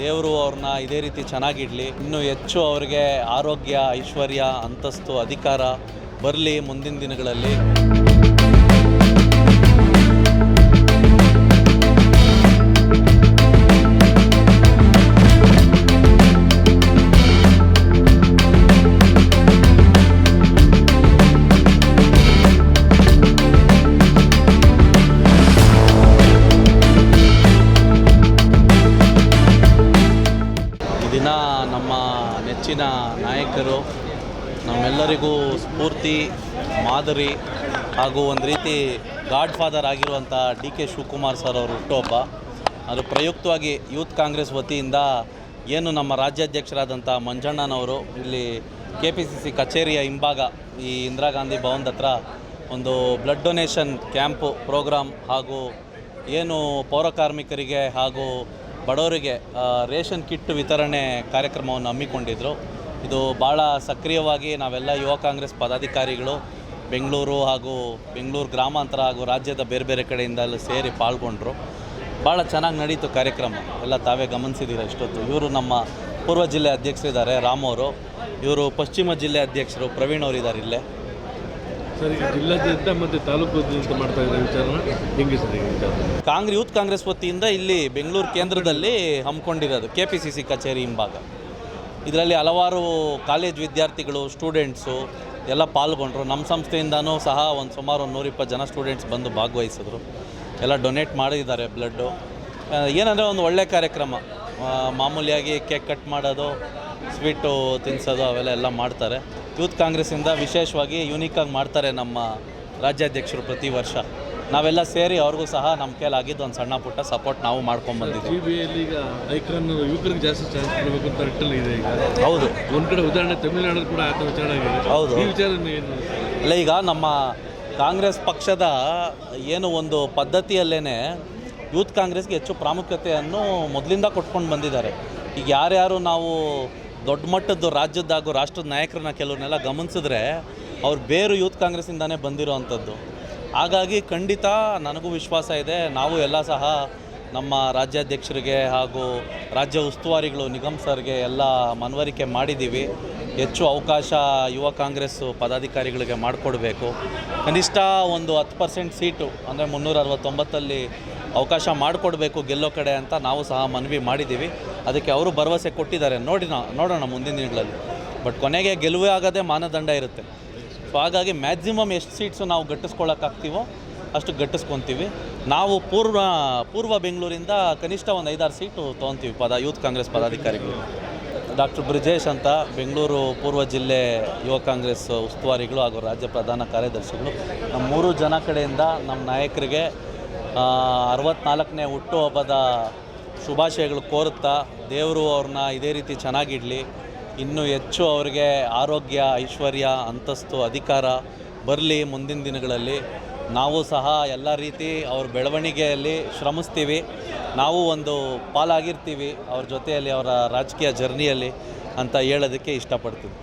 ದೇವರು ಅವ್ರನ್ನ ಇದೇ ರೀತಿ ಚೆನ್ನಾಗಿಡಲಿ. ಇನ್ನೂ ಹೆಚ್ಚು ಅವರಿಗೆ ಆರೋಗ್ಯ, ಐಶ್ವರ್ಯ, ಅಂತಸ್ತು, ಅಧಿಕಾರ ಬರಲಿ ಮುಂದಿನ ದಿನಗಳಲ್ಲಿ. ದಿನ ನಮ್ಮ ನೆಚ್ಚಿನ ನಾಯಕರು, ನಮ್ಮೆಲ್ಲರಿಗೂ ಸ್ಫೂರ್ತಿ, ಮಾದರಿ ಹಾಗೂ ಒಂದು ರೀತಿ ಗಾಡ್ ಫಾದರ್ ಆಗಿರುವಂಥ DK ಶಿವಕುಮಾರ್ ಸರ್ ಅವರು ಹುಟ್ಟುಹಬ್ಬ. ಅದು ಪ್ರಯುಕ್ತವಾಗಿ ಯೂತ್ ಕಾಂಗ್ರೆಸ್ ವತಿಯಿಂದ ಏನು ನಮ್ಮ ರಾಜ್ಯಾಧ್ಯಕ್ಷರಾದಂಥ ಮಂಜಣ್ಣನವರು ಇಲ್ಲಿ KPCC ಕಚೇರಿಯ ಹಿಂಭಾಗ ಈ ಇಂದಿರಾ ಗಾಂಧಿ ಭವನದ ಹತ್ರ ಒಂದು ಬ್ಲಡ್ ಡೊನೇಷನ್ ಕ್ಯಾಂಪು ಪ್ರೋಗ್ರಾಮ್ ಹಾಗೂ ಏನು ಪೌರಕಾರ್ಮಿಕರಿಗೆ ಹಾಗೂ ಬಡವರಿಗೆ ರೇಷನ್ ಕಿಟ್ ವಿತರಣೆ ಕಾರ್ಯಕ್ರಮವನ್ನು ಹಮ್ಮಿಕೊಂಡಿದ್ದರು. ಇದು ಭಾಳ ಸಕ್ರಿಯವಾಗಿ ನಾವೆಲ್ಲ ಯುವ ಕಾಂಗ್ರೆಸ್ ಪದಾಧಿಕಾರಿಗಳು ಬೆಂಗಳೂರು ಹಾಗೂ ಬೆಂಗಳೂರು ಗ್ರಾಮಾಂತರ ಹಾಗೂ ರಾಜ್ಯದ ಬೇರೆ ಬೇರೆ ಕಡೆಯಿಂದಲೂ ಸೇರಿ ಪಾಲ್ಗೊಂಡ್ರು. ಭಾಳ ಚೆನ್ನಾಗಿ ನಡೀತು ಕಾರ್ಯಕ್ರಮ, ಎಲ್ಲ ತಾವೇ ಗಮನಿಸಿದ್ದೀರ ಇಷ್ಟೊತ್ತು. ಇವರು ನಮ್ಮ ಪೂರ್ವ ಜಿಲ್ಲೆ ಅಧ್ಯಕ್ಷರಿದ್ದಾರೆ ರಾಮ್ ಅವರು, ಇವರು ಪಶ್ಚಿಮ ಜಿಲ್ಲೆ ಅಧ್ಯಕ್ಷರು ಪ್ರವೀಣ್ ಅವರಿದ್ದಾರೆ ಇಲ್ಲೇ. ಸರ್, ಈಗ ಜಿಲ್ಲಾದ್ಯಂತ ಮತ್ತು ತಾಲೂಕು ಮಾಡ್ತಾ ಇದ್ದಾರೆ ವಿಚಾರನ ಹೆಂಗೆ ಸರ್? ಯೂತ್ ಕಾಂಗ್ರೆಸ್ ವತಿಯಿಂದ ಇಲ್ಲಿ ಬೆಂಗಳೂರು ಕೇಂದ್ರದಲ್ಲಿ ಹಮ್ಮಿಕೊಂಡಿರೋದು KPCC ಕಚೇರಿ ಹಿಂಭಾಗ. ಇದರಲ್ಲಿ ಹಲವಾರು ಕಾಲೇಜ್ ವಿದ್ಯಾರ್ಥಿಗಳು, ಸ್ಟೂಡೆಂಟ್ಸು ಎಲ್ಲ ಪಾಲ್ಗೊಂಡ್ರು. ನಮ್ಮ ಸಂಸ್ಥೆಯಿಂದನೂ ಸಹ ಸುಮಾರು 120 ಜನ ಸ್ಟೂಡೆಂಟ್ಸ್ ಬಂದು ಭಾಗವಹಿಸಿದ್ರು. ಎಲ್ಲ ಡೊನೇಟ್ ಮಾಡಿದ್ದಾರೆ ಬ್ಲಡ್ಡು. ಏನಂದರೆ ಒಂದು ಒಳ್ಳೆಯ ಕಾರ್ಯಕ್ರಮ. ಮಾಮೂಲಿಯಾಗಿ ಕೇಕ್ ಕಟ್ ಮಾಡೋದು, ಸ್ವೀಟು ತಿನ್ನಿಸೋದು ಅವೆಲ್ಲ ಮಾಡ್ತಾರೆ. ಯೂತ್ ಕಾಂಗ್ರೆಸ್ಸಿಂದ ವಿಶೇಷವಾಗಿ ಯೂನಿಕಾಗಿ ಮಾಡ್ತಾರೆ ನಮ್ಮ ರಾಜ್ಯಾಧ್ಯಕ್ಷರು ಪ್ರತಿ ವರ್ಷ. ನಾವೆಲ್ಲ ಸೇರಿ ಅವ್ರಿಗೂ ಸಹ ನಮ್ಮ ಕೈಲಾಗಿದ್ದು ಒಂದು ಸಣ್ಣ ಪುಟ್ಟ ಸಪೋರ್ಟ್ ನಾವು ಮಾಡ್ಕೊಂಡ್ಬಂದಿದ್ದೀವಿ. TVಯಲ್ಲಿ ಈಗ ಐಕಾನ್ ಯುವಕರಿಗೆ ಜಾಸ್ತಿ ಚಾನ್ಸ್ ಕೊಡಬೇಕು ಅಂತ ನಿಟ್ಟಲ್ಲಿ ಇದೆ ಈಗ. ಹೌದು, ಒಂದು ಕಡೆ ಉದಾಹರಣೆ ತಮಿಳುನಾಡು ಕೂಡ ಆತ ವಿಚಾರ ಆಗಿದೆ. ಹೌದು, ಈ ವಿಚಾರ ಏನು ಅಲ್ಲ, ಈಗ ನಮ್ಮ ಕಾಂಗ್ರೆಸ್ ಪಕ್ಷದ ಏನು ಒಂದು ಪದ್ಧತಿಯಲ್ಲೇ ಯೂತ್ ಕಾಂಗ್ರೆಸ್ಗೆ ಹೆಚ್ಚು ಪ್ರಾಮುಖ್ಯತೆಯನ್ನು ಮೊದಲಿಂದ ಕೊಟ್ಕೊಂಡು ಬಂದಿದ್ದಾರೆ. ಈಗ ಯಾರ್ಯಾರು ನಾವು ದೊಡ್ಡ ಮಟ್ಟದ್ದು ರಾಜ್ಯದ ಹಾಗೂ ರಾಷ್ಟ್ರದ ನಾಯಕರನ್ನ ಕೆಲವ್ರನ್ನೆಲ್ಲ ಗಮನಿಸಿದ್ರೆ ಅವ್ರು ಬೇರು ಯೂತ್ ಕಾಂಗ್ರೆಸ್ಸಿಂದನೇ ಬಂದಿರೋ ಅಂಥದ್ದು. ಹಾಗಾಗಿ ಖಂಡಿತ ನನಗೂ ವಿಶ್ವಾಸ ಇದೆ, ನಾವು ಎಲ್ಲ ಸಹ ನಮ್ಮ ರಾಜ್ಯಾಧ್ಯಕ್ಷರಿಗೆ ಹಾಗೂ ರಾಜ್ಯ ಉಸ್ತುವಾರಿಗಳು ನಿಗಮ್ ಸರ್ಗೆ ಎಲ್ಲ ಮನವರಿಕೆ ಮಾಡಿದ್ದೀವಿ. ಹೆಚ್ಚು ಅವಕಾಶ ಯುವ ಕಾಂಗ್ರೆಸ್ ಪದಾಧಿಕಾರಿಗಳಿಗೆ ಮಾಡಿಕೊಡ್ಬೇಕು. ಕನಿಷ್ಠ ಒಂದು 10% ಸೀಟು ಅಂದರೆ 369 ಅವಕಾಶ ಮಾಡಿಕೊಡ್ಬೇಕು ಗೆಲ್ಲೋ ಕಡೆ ಅಂತ ನಾವು ಸಹ ಮನವಿ ಮಾಡಿದ್ದೀವಿ. ಅದಕ್ಕೆ ಅವರು ಭರವಸೆ ಕೊಟ್ಟಿದ್ದಾರೆ. ನೋಡೋಣ ಮುಂದಿನ ದಿನಗಳಲ್ಲಿ. ಬಟ್ ಕೊನೆಗೆ ಗೆಲುವೇ ಆಗೋದೇ ಮಾನದಂಡ ಇರುತ್ತೆ. ಸೊ ಹಾಗಾಗಿ ಮ್ಯಾಕ್ಸಿಮಮ್ ಎಷ್ಟು ಸೀಟ್ಸು ನಾವು ಗಟ್ಟಿಸ್ಕೊಳ್ಳೋಕ್ಕಾಗ್ತೀವೋ ಅಷ್ಟು ಗಟ್ಟಿಸ್ಕೊತೀವಿ. ನಾವು ಪೂರ್ವ ಬೆಂಗಳೂರಿಂದ ಕನಿಷ್ಠ ಒಂದು 5-6 ಸೀಟು ತೊಗೊತೀವಿ ಯೂತ್ ಕಾಂಗ್ರೆಸ್ ಪದಾಧಿಕಾರಿಗಳು. ಡಾಕ್ಟರ್ ಬ್ರಿಜೇಶ್ ಅಂತ ಬೆಂಗಳೂರು ಪೂರ್ವ ಜಿಲ್ಲೆ ಯುವ ಕಾಂಗ್ರೆಸ್ ಉಸ್ತುವಾರಿಗಳು ಹಾಗೂ ರಾಜ್ಯ ಪ್ರಧಾನ ಕಾರ್ಯದರ್ಶಿಗಳು, ನಮ್ಮ 3 ಜನ ಕಡೆಯಿಂದ ನಮ್ಮ ನಾಯಕರಿಗೆ 64ನೇ ಹುಟ್ಟುಹಬ್ಬದ ಶುಭಾಶಯಗಳು ಕೋರುತ್ತಾ, ದೇವರು ಅವ್ರನ್ನ ಇದೇ ರೀತಿ ಚೆನ್ನಾಗಿಡಲಿ. ಇನ್ನೂ ಹೆಚ್ಚು ಅವರಿಗೆ ಆರೋಗ್ಯ, ಐಶ್ವರ್ಯ, ಅಂತಸ್ತು, ಅಧಿಕಾರ ಬರಲಿ ಮುಂದಿನ ದಿನಗಳಲ್ಲಿ. ನಾವು ಸಹ ಎಲ್ಲ ರೀತಿ ಅವ್ರ ಬೆಳವಣಿಗೆಯಲ್ಲಿ ಶ್ರಮಿಸ್ತೀವಿ. ನಾವು ಒಂದು ಪಾಲಾಗಿರ್ತೀವಿ ಅವ್ರ ಜೊತೆಯಲ್ಲಿ, ಅವರ ರಾಜಕೀಯ ಜರ್ನಿಯಲ್ಲಿ ಅಂತ ಹೇಳೋದಕ್ಕೆ ಇಷ್ಟಪಡ್ತೀವಿ.